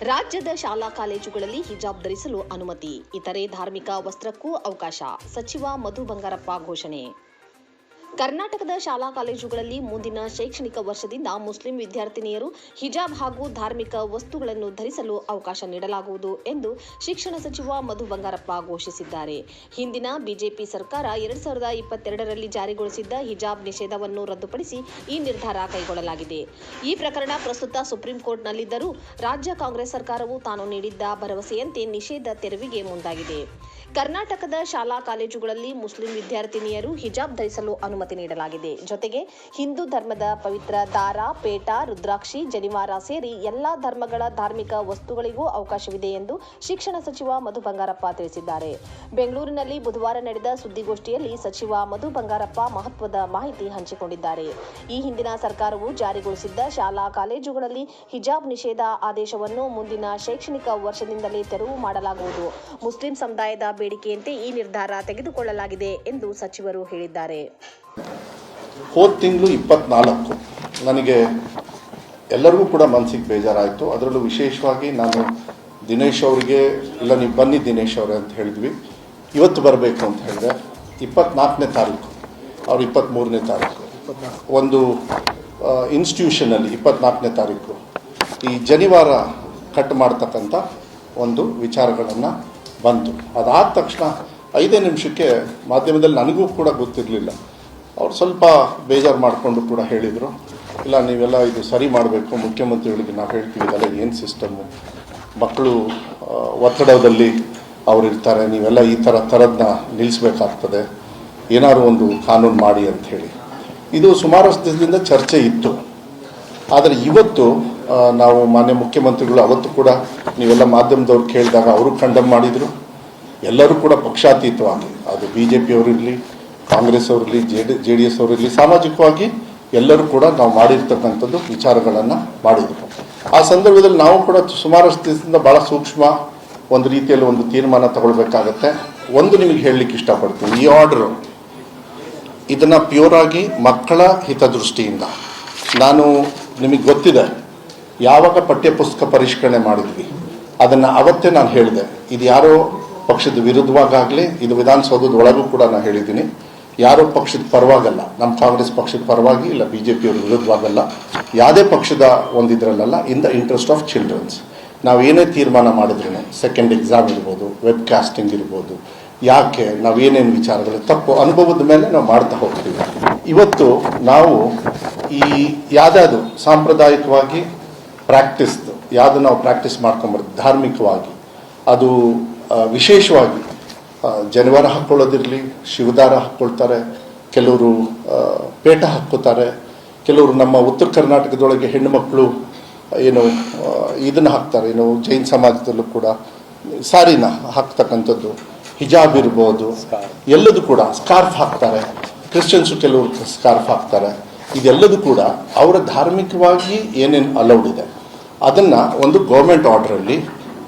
ರಾಜ್ಯದ ಶಾಲಾ ಕಾಲೇಜುಗಳಲ್ಲಿ ಹಿಜಾಬ್ ಧರಿಸಲು ಅನುಮತಿ, ಇತರೆ ಧಾರ್ಮಿಕ ವಸ್ತ್ರಕ್ಕೂ ಅವಕಾಶ. ಸಚಿವ ಮಧು ಬಂಗಾರಪ್ಪ ಘೋಷಣೆ. ಕರ್ನಾಟಕದ ಶಾಲಾ ಕಾಲೇಜುಗಳಲ್ಲಿ ಮುಂದಿನ ಶೈಕ್ಷಣಿಕ ವರ್ಷದಿಂದ ಮುಸ್ಲಿಂ ವಿದ್ಯಾರ್ಥಿನಿಯರು ಹಿಜಾಬ್ ಹಾಗೂ ಧಾರ್ಮಿಕ ವಸ್ತುಗಳನ್ನು ಧರಿಸಲು ಅವಕಾಶ ನೀಡಲಾಗುವುದು ಎಂದು ಶಿಕ್ಷಣ ಸಚಿವ ಮಧು ಬಂಗಾರಪ್ಪ ಘೋಷಿಸಿದ್ದಾರೆ. ಹಿಂದಿನ ಬಿಜೆಪಿ ಸರ್ಕಾರ 2022ರಲ್ಲಿ ಜಾರಿಗೊಳಿಸಿದ್ದ ಹಿಜಾಬ್ ನಿಷೇಧವನ್ನು ರದ್ದುಪಡಿಸಿ ಈ ನಿರ್ಧಾರ ಕೈಗೊಳ್ಳಲಾಗಿದೆ. ಈ ಪ್ರಕರಣ ಪ್ರಸ್ತುತ ಸುಪ್ರೀಂ ಕೋರ್ಟ್ನಲ್ಲಿದ್ದರೂ ರಾಜ್ಯ ಕಾಂಗ್ರೆಸ್ ಸರ್ಕಾರವು ತಾನು ನೀಡಿದ್ದ ಭರವಸೆಯಂತೆ ನಿಷೇಧ ತೆರವಿಗೆ ಮುಂದಾಗಿದೆ. ಕರ್ನಾಟಕದ ಶಾಲಾ ಕಾಲೇಜುಗಳಲ್ಲಿ ಮುಸ್ಲಿಂ ವಿದ್ಯಾರ್ಥಿನಿಯರು ಹಿಜಾಬ್ ಧರಿಸಲು ಅನುಮತಿ ನೀಡಲಾಗಿದೆ. ಜೊತೆಗೆ ಹಿಂದೂ ಧರ್ಮದ ಪವಿತ್ರ ದಾರ, ಪೇಟ, ರುದ್ರಾಕ್ಷಿ, ಜನಿವಾರ ಸೇರಿ ಎಲ್ಲಾ ಧರ್ಮಗಳ ಧಾರ್ಮಿಕ ವಸ್ತುಗಳಿಗೂ ಅವಕಾಶವಿದೆ ಎಂದು ಶಿಕ್ಷಣ ಸಚಿವ ಮಧು ಬಂಗಾರಪ್ಪ ತಿಳಿಸಿದ್ದಾರೆ. ಬೆಂಗಳೂರಿನಲ್ಲಿ ಬುಧವಾರ ನಡೆದ ಸುದ್ದಿಗೋಷ್ಠಿಯಲ್ಲಿ ಸಚಿವ ಮಧು ಬಂಗಾರಪ್ಪ ಮಹತ್ವದ ಮಾಹಿತಿ ಹಂಚಿಕೊಂಡಿದ್ದಾರೆ. ಈ ಹಿಂದಿನ ಸರ್ಕಾರವು ಜಾರಿಗೊಳಿಸಿದ್ದ ಶಾಲಾ ಕಾಲೇಜುಗಳಲ್ಲಿ ಹಿಜಾಬ್ ನಿಷೇಧ ಆದೇಶವನ್ನು ಮುಂದಿನ ಶೈಕ್ಷಣಿಕ ವರ್ಷದಿಂದಲೇ ತೆರವು ಮಾಡಲಾಗುವುದು. ಮುಸ್ಲಿಂ ಸಮುದಾಯದ ಬೇಡಿಕೆಯಂತೆ ಈ ನಿರ್ಧಾರ ತೆಗೆದುಕೊಳ್ಳಲಾಗಿದೆ ಎಂದು ಸಚಿವರು ಹೇಳಿದ್ದಾರೆ. ಹೋದ ತಿಂಗಳು 24 ನನಗೆ ಎಲ್ಲರಿಗೂ ಕೂಡ ಮನಸ್ಸಿಗೆ ಬೇಜಾರಾಯಿತು. ಅದರಲ್ಲೂ ವಿಶೇಷವಾಗಿ ನಾನು ದಿನೇಶ್ ಅವರಿಗೆ, ಇಲ್ಲ ನೀವು ಬನ್ನಿ ದಿನೇಶ್ ಅವರೇ ಅಂತ ಹೇಳಿದ್ವಿ, ಇವತ್ತು ಬರಬೇಕು ಅಂತ ಹೇಳಿದೆ. 24ನೇ ತಾರೀಕು, ಅವ್ರು 23ನೇ ತಾರೀಕು ಒಂದು ಇನ್ಸ್ಟಿಟ್ಯೂಷನಲ್ಲಿ 24ನೇ ತಾರೀಕು ಈ ಜನಿವಾರ ಕಟ್ ಮಾಡ್ತಕ್ಕಂಥ ಒಂದು ವಿಚಾರಗಳನ್ನು ಬಂತು. ಅದಾದ ತಕ್ಷಣ 5 ನಿಮಿಷಕ್ಕೆ ಮಾಧ್ಯಮದಲ್ಲಿ ನನಗೂ ಕೂಡ ಗೊತ್ತಿರಲಿಲ್ಲ. ಅವ್ರು ಸ್ವಲ್ಪ ಬೇಜಾರು ಮಾಡಿಕೊಂಡು ಕೂಡ ಹೇಳಿದರು, ಇಲ್ಲ ನೀವೆಲ್ಲ ಇದು ಸರಿ ಮಾಡಬೇಕು, ಮುಖ್ಯಮಂತ್ರಿಗಳಿಗೆ ನಾವು ಹೇಳ್ತೀವಿ ಇದೆಲ್ಲ ಏನು ಸಿಸ್ಟಮ್ಮು, ಮಕ್ಕಳು ಒತ್ತಡದಲ್ಲಿ ಅವರಿರ್ತಾರೆ, ನೀವೆಲ್ಲ ಈ ಥರದನ್ನ ನಿಲ್ಲಿಸಬೇಕಾಗ್ತದೆ, ಏನಾದ್ರು ಒಂದು ಕಾನೂನು ಮಾಡಿ ಅಂಥೇಳಿ. ಇದು ಸುಮಾರು ದಿನದಿಂದ ಚರ್ಚೆ ಇತ್ತು. ಆದರೆ ಇವತ್ತು ನಾವು ಮಾನ್ಯ ಮುಖ್ಯಮಂತ್ರಿಗಳು ಅವತ್ತು ಕೂಡ ನೀವೆಲ್ಲ ಮಾಧ್ಯಮದವ್ರು ಕೇಳಿದಾಗ ಅವರು ಕಂಡಮ್ ಮಾಡಿದರು. ಎಲ್ಲರೂ ಕೂಡ ಪಕ್ಷಾತೀತವಾಗಿ, ಅದು BJP ಅವರಿರಲಿ, ಕಾಂಗ್ರೆಸ್ ಅವರಿರಲಿ, JDS ಅವರಿರಲಿ, ಸಾಮಾಜಿಕವಾಗಿ ಎಲ್ಲರೂ ಕೂಡ ನಾವು ಮಾಡಿರ್ತಕ್ಕಂಥದ್ದು ವಿಚಾರಗಳನ್ನು ಮಾಡಿದರು. ಆ ಸಂದರ್ಭದಲ್ಲಿ ನಾವು ಕೂಡ ಸುಮಾರು ದಿವಸದಿಂದ ಭಾಳ ಸೂಕ್ಷ್ಮ ಒಂದು ರೀತಿಯಲ್ಲಿ ಒಂದು ತೀರ್ಮಾನ ತಗೊಳ್ಬೇಕಾಗತ್ತೆ. ಒಂದು ನಿಮಗೆ ಹೇಳಲಿಕ್ಕೆ ಇಷ್ಟಪಡ್ತೀನಿ, ಈ ಆರ್ಡರು ಇದನ್ನು ಪ್ಯೂರಾಗಿ ಮಕ್ಕಳ ಹಿತದೃಷ್ಟಿಯಿಂದ, ನಾನು ನಿಮಗೆ ಗೊತ್ತಿದೆ ಯಾವಾಗ ಪಠ್ಯಪುಸ್ತಕ ಪರಿಷ್ಕರಣೆ ಮಾಡಿದ್ವಿ ಅದನ್ನು ಅವತ್ತೇ ನಾನು ಹೇಳಿದೆ. ಇದು ಯಾರೋ ಪಕ್ಷದ ವಿರುದ್ಧವಾಗಲಿ, ಇದು ವಿಧಾನಸೌಧದ ಒಳಗೂ ಕೂಡ ನಾನು ಹೇಳಿದ್ದೀನಿ, ಯಾರೋ ಪಕ್ಷದ ಪರವಾಗಲ್ಲ, ನಮ್ಮ ಕಾಂಗ್ರೆಸ್ ಪಕ್ಷದ ಪರವಾಗಿ ಇಲ್ಲ BJP ಅವ್ರ ವಿರುದ್ಧವಾಗಲ್ಲ, ಯಾವುದೇ ಪಕ್ಷದ ಒಂದಿದ್ರಲ್ಲ. In the interest of childrens ನಾವು ಏನೇ ತೀರ್ಮಾನ ಮಾಡಿದ್ರೂ, ಸೆಕೆಂಡ್ ಎಕ್ಸಾಮ್ ಇರ್ಬೋದು, ವೆಬ್ ಕಾಸ್ಟಿಂಗ್ ಇರ್ಬೋದು, ಯಾಕೆ ನಾವೇನೇನು ವಿಚಾರಗಳು ತಪ್ಪು ಅನುಭವದ ಮೇಲೆ ನಾವು ಮಾಡ್ತಾ ಹೋಗ್ತೀವಿ. ಇವತ್ತು ನಾವು ಈ ಯಾವುದಾದ್ರು ಸಾಂಪ್ರದಾಯಿಕವಾಗಿ ಯಾವುದು ನಾವು ಪ್ರಾಕ್ಟೀಸ್ ಮಾಡ್ಕೊಂಬರ್ತೀವಿ ಧಾರ್ಮಿಕವಾಗಿ, ಅದು ವಿಶೇಷವಾಗಿ ಜನಿವಾರ ಹಾಕ್ಕೊಳ್ಳೋದಿರಲಿ, ಶಿವದಾರ ಹಾಕ್ಕೊಳ್ತಾರೆ, ಕೆಲವರು ಪೇಟ ಹಾಕ್ಕೋತಾರೆ, ಕೆಲವರು ನಮ್ಮ ಉತ್ತರ ಕರ್ನಾಟಕದೊಳಗೆ ಹೆಣ್ಣುಮಕ್ಕಳು ಏನು ಇದನ್ನು ಹಾಕ್ತಾರೆ, ಏನು ಜೈನ್ ಸಮಾಜದಲ್ಲೂ ಕೂಡ ಸಾರಿನ ಹಾಕ್ತಕ್ಕಂಥದ್ದು, ಹಿಜಾಬ್ ಇರ್ಬೋದು, ಎಲ್ಲದೂ ಕೂಡ ಸ್ಕಾರ್ಫ್ ಹಾಕ್ತಾರೆ, ಕ್ರಿಶ್ಚಿಯನ್ಸು ಕೆಲವರು ಸ್ಕಾರ್ಫ್ ಹಾಕ್ತಾರೆ. ಇದೆಲ್ಲದೂ ಕೂಡ ಅವರ ಧಾರ್ಮಿಕವಾಗಿ ಏನೇನು ಅಲೌಡ್ ಇದೆ ಅದನ್ನು ಒಂದು ಗೌರ್ಮೆಂಟ್ ಆರ್ಡ್ರಲ್ಲಿ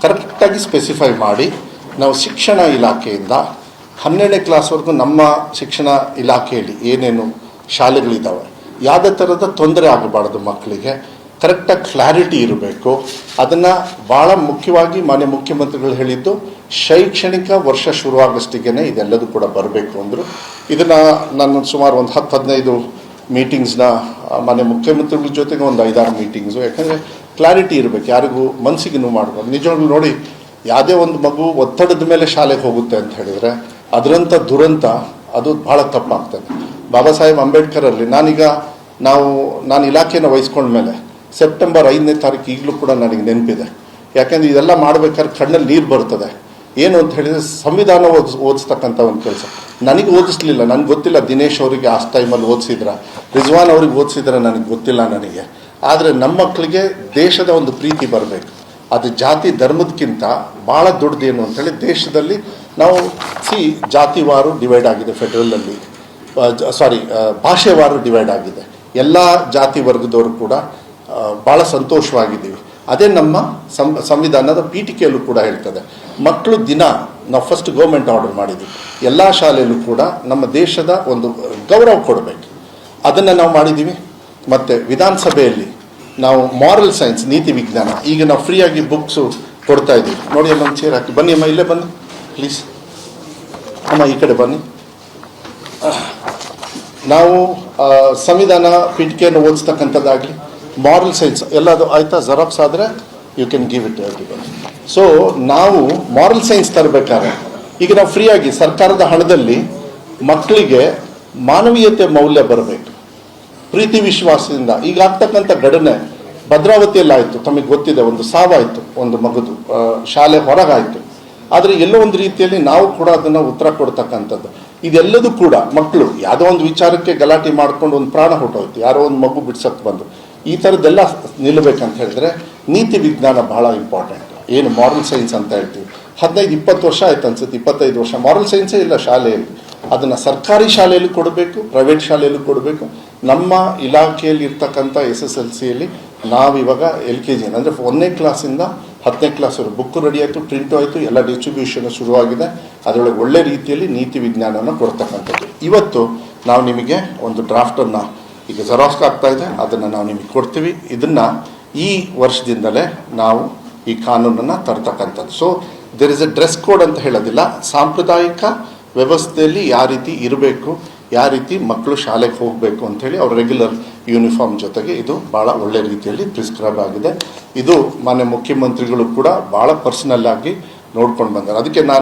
ಕರೆಕ್ಟಾಗಿ ಸ್ಪೆಸಿಫೈ ಮಾಡಿ ನಾವು ಶಿಕ್ಷಣ ಇಲಾಖೆಯಿಂದ 12ನೇ ಕ್ಲಾಸ್ವರೆಗೂ ನಮ್ಮ ಶಿಕ್ಷಣ ಇಲಾಖೆಯಲ್ಲಿ ಏನೇನು ಶಾಲೆಗಳಿದ್ದಾವೆ ಯಾವುದೇ ಥರದ ತೊಂದರೆ ಆಗಬಾರ್ದು, ಮಕ್ಕಳಿಗೆ ಕರೆಕ್ಟಾಗಿ ಕ್ಲಾರಿಟಿ ಇರಬೇಕು. ಅದನ್ನು ಭಾಳ ಮುಖ್ಯವಾಗಿ ಮಾನ್ಯ ಮುಖ್ಯಮಂತ್ರಿಗಳು ಹೇಳಿದ್ದು ಶೈಕ್ಷಣಿಕ ವರ್ಷ ಶುರುವಾಗಷ್ಟಿಗೆ ಇದೆಲ್ಲದೂ ಕೂಡ ಬರಬೇಕು ಅಂದರು. ಇದನ್ನು ನಾನು ಸುಮಾರು ಒಂದು 10-15 ಮೀಟಿಂಗ್ಸ್ನ ಮಾನ್ಯ ಮುಖ್ಯಮಂತ್ರಿಗಳ ಜೊತೆಗೆ ಒಂದು 5-6 ಮೀಟಿಂಗ್ಸು, ಯಾಕಂದರೆ ಕ್ಲಾರಿಟಿ ಇರಬೇಕು, ಯಾರಿಗೂ ಮನಸ್ಸಿಗೆ ನೋವು ಮಾಡ್ಬೋದು. ನಿಜವಾಗ್ಲೂ ನೋಡಿ, ಯಾವುದೇ ಒಂದು ಮಗು ಒತ್ತಡದ ಮೇಲೆ ಶಾಲೆಗೆ ಹೋಗುತ್ತೆ ಅಂತ ಹೇಳಿದರೆ ಅದರಂಥ ದುರಂತ ಅದು ಭಾಳ ತಪ್ಪಾಗ್ತದೆ. ಬಾಬಾ ಸಾಹೇಬ್ ಅಂಬೇಡ್ಕರಲ್ಲಿ ನಾನು ಇಲಾಖೆನ ವಹಿಸ್ಕೊಂಡ್ಮೇಲೆ ಸೆಪ್ಟೆಂಬರ್ 5ನೇ ತಾರೀಕು ಈಗಲೂ ಕೂಡ ನನಗೆ ನೆನಪಿದೆ. ಯಾಕೆಂದರೆ ಇದೆಲ್ಲ ಮಾಡ್ಬೇಕಾದ್ರೆ ಕಣ್ಣಲ್ಲಿ ನೀರು ಬರ್ತದೆ. ಏನು ಅಂತ ಹೇಳಿದರೆ ಸಂವಿಧಾನ ಓದಿಸ್ತಕ್ಕಂಥ ಒಂದು ಕೆಲಸ ನನಗೆ ಓದಿಸ್ಲಿಲ್ಲ, ನನಗೆ ಗೊತ್ತಿಲ್ಲ ದಿನೇಶ್ ಅವರಿಗೆ ಆ ಟೈಮಲ್ಲಿ ಓದಿಸಿದ್ರ, ರಿಜ್ವಾನ್ ಅವ್ರಿಗೆ ಓದಿಸಿದ್ರೆ ನನಗೆ ಗೊತ್ತಿಲ್ಲ ನನಗೆ. ಆದರೆ ನಮ್ಮ ಮಕ್ಕಳಿಗೆ ದೇಶದ ಒಂದು ಪ್ರೀತಿ ಬರಬೇಕು. ಅದು ಜಾತಿ ಧರ್ಮದಕ್ಕಿಂತ ಭಾಳ ದೊಡ್ಡದೇನು ಅಂಥೇಳಿ ದೇಶದಲ್ಲಿ ನಾವು ಜಾತಿವಾರು ಡಿವೈಡ್ ಆಗಿದೆ, ಫೆಡ್ರಲಲ್ಲಿ ಭಾಷೆವಾರು ಡಿವೈಡ್ ಆಗಿದೆ. ಎಲ್ಲ ಜಾತಿ ವರ್ಗದವರು ಕೂಡ ಭಾಳ ಸಂತೋಷವಾಗಿದ್ದೀವಿ. ಅದೇ ನಮ್ಮ ಸಂವಿಧಾನದ ಪೀಠಿಕೆಯಲ್ಲೂ ಕೂಡ ಹೇಳ್ತದೆ. ಮಕ್ಕಳು ದಿನ ನಾವು ಫಸ್ಟ್ ಗೌರ್ಮೆಂಟ್ ಆರ್ಡರ್ ಮಾಡಿದ್ವಿ, ಎಲ್ಲ ಶಾಲೆಯಲ್ಲೂ ಕೂಡ ನಮ್ಮ ದೇಶದ ಒಂದು ಗೌರವ ಕೊಡಬೇಕು, ಅದನ್ನು ನಾವು ಮಾಡಿದ್ದೀವಿ. ಮತ್ತು ವಿಧಾನಸಭೆಯಲ್ಲಿ ನಾವು ಮಾರಲ್ ಸೈನ್ಸ್, ನೀತಿ ವಿಜ್ಞಾನ, ಈಗ ನಾವು ಫ್ರೀಯಾಗಿ ಬುಕ್ಸು ಕೊಡ್ತಾ ಇದ್ದೀವಿ ನೋಡಿ. ಅಲ್ಲೊಂದು ಚೇರ್ ಹಾಕಿ ಬನ್ನಿ ಅಮ್ಮ, ಇಲ್ಲೇ ಬನ್ನಿ ಪ್ಲೀಸ್ ಅಮ್ಮ, ಈ ಕಡೆ ಬನ್ನಿ. ನಾವು ಸಂವಿಧಾನ ಪೀಠಿಕೆಯನ್ನು ಓದಿಸ್ತಕ್ಕಂಥದ್ದಾಗಲಿ, ಮಾರಲ್ ಸೈನ್ಸ್ ಎಲ್ಲದು ಆಯಿತಾ, ಜೆರಾಕ್ಸ್ ಆದರೆ you can give it everybody. So ನಾವು ಮಾರಲ್ ಸೈನ್ಸ್ ತರಬೇಕಾದ್ರೆ ಈಗ ನಾವು ಫ್ರೀಯಾಗಿ ಸರ್ಕಾರದ ಹಣದಲ್ಲಿ ಮಕ್ಕಳಿಗೆ ಮಾನವೀಯತೆ ಮೌಲ್ಯ ಬರಬೇಕು, ಪ್ರೀತಿ ವಿಶ್ವಾಸದಿಂದ. ಈಗ ಆಗ್ತಕ್ಕಂಥ ಘಟನೆ ಭದ್ರಾವತಿಯಲ್ಲಿ ಆಯಿತು, ತಮಗೆ ಗೊತ್ತಿದೆ, ಒಂದು ಸಾವಾಯಿತು, ಒಂದು ಮಗುದು ಶಾಲೆ ಹೊರಗಾಯಿತು. ಆದರೆ ಎಲ್ಲೋ ಒಂದು ರೀತಿಯಲ್ಲಿ ನಾವು ಕೂಡ ಅದನ್ನು ಉತ್ತರ ಕೊಡ್ತಕ್ಕಂಥದ್ದು. ಇದೆಲ್ಲದೂ ಕೂಡ ಮಕ್ಕಳು ಯಾವುದೋ ಒಂದು ವಿಚಾರಕ್ಕೆ ಗಲಾಟೆ ಮಾಡ್ಕೊಂಡು ಒಂದು ಪ್ರಾಣ ಹೊಟ್ಟೋಯ್ತು, ಯಾರೋ ಒಂದು ಮಗು ಬಿಡ್ಸಕ್ಕೆ ಬಂದು, ಈ ಥರದ್ದೆಲ್ಲ ನಿಲ್ಲಬೇಕಂತ ಹೇಳಿದ್ರೆ ನೀತಿ ವಿಜ್ಞಾನ ಬಹಳ ಇಂಪಾರ್ಟೆಂಟ್. ಏನು ಮಾರಲ್ ಸೈನ್ಸ್ ಅಂತ ಹೇಳ್ತೀವಿ, 15-20 ವರ್ಷ ಆಯ್ತು ಅನ್ಸುತ್ತೆ, 25 ವರ್ಷ ಮಾರಲ್ ಸೈನ್ಸೇ ಇಲ್ಲ ಶಾಲೆಯಲ್ಲಿ. ಅದನ್ನು ಸರ್ಕಾರಿ ಶಾಲೆಯಲ್ಲೂ ಕೊಡಬೇಕು, ಪ್ರೈವೇಟ್ ಶಾಲೆಯಲ್ಲೂ ಕೊಡಬೇಕು. ನಮ್ಮ ಇಲಾಖೆಯಲ್ಲಿ ಇರ್ತಕ್ಕಂಥ SSLCಯಲ್ಲಿ ನಾವಿವಾಗ LKG ಅಂದರೆ 1ನೇ ಕ್ಲಾಸಿಂದ 10ನೇ ಕ್ಲಾಸ್ವರೆಗೆ ಬುಕ್ಕು ರೆಡಿ ಆಯಿತು, ಪ್ರಿಂಟು ಆಯಿತು, ಎಲ್ಲ ಡಿಸ್ಟ್ರಿಬ್ಯೂಷನ್ ಶುರುವಾಗಿದೆ. ಅದರೊಳಗೆ ಒಳ್ಳೆ ರೀತಿಯಲ್ಲಿ ನೀತಿ ವಿಜ್ಞಾನನ ಕೊಡ್ತಕ್ಕಂಥದ್ದು. ಇವತ್ತು ನಾವು ನಿಮಗೆ ಒಂದು ಡ್ರಾಫ್ಟನ್ನು ಈಗ ಜೆರಾಕ್ಸ್ ಆಗ್ತಾ ಇದೆ, ಅದನ್ನು ನಾವು ನಿಮಗೆ ಕೊಡ್ತೀವಿ. ಇದನ್ನು ಈ ವರ್ಷದಿಂದಲೇ ನಾವು ಈ ಕಾನೂನನ್ನು ತರ್ತಕ್ಕಂಥದ್ದು. So there is a dress code ಅಂತ ಹೇಳೋದಿಲ್ಲ, ಸಾಂಪ್ರದಾಯಿಕ ವ್ಯವಸ್ಥೆಯಲ್ಲಿ ಯಾವ ರೀತಿ ಇರಬೇಕು, ಯಾವ ರೀತಿ ಮಕ್ಕಳು ಶಾಲೆಗೆ ಹೋಗಬೇಕು ಅಂಥೇಳಿ ಅವ್ರ ರೆಗ್ಯುಲರ್ ಯೂನಿಫಾರ್ಮ್ ಜೊತೆಗೆ ಇದು ಭಾಳ ಒಳ್ಳೆ ರೀತಿಯಲ್ಲಿ ಪ್ರಿಸ್ಕ್ರೈಬ್ ಆಗಿದೆ. ಇದು ಮಾನ್ಯ ಮುಖ್ಯಮಂತ್ರಿಗಳು ಕೂಡ ಭಾಳ ಪರ್ಸನಲ್ ಆಗಿ ನೋಡ್ಕೊಂಡು ಬಂದ್ದಾರೆ. ಅದಕ್ಕೆ ನಾನು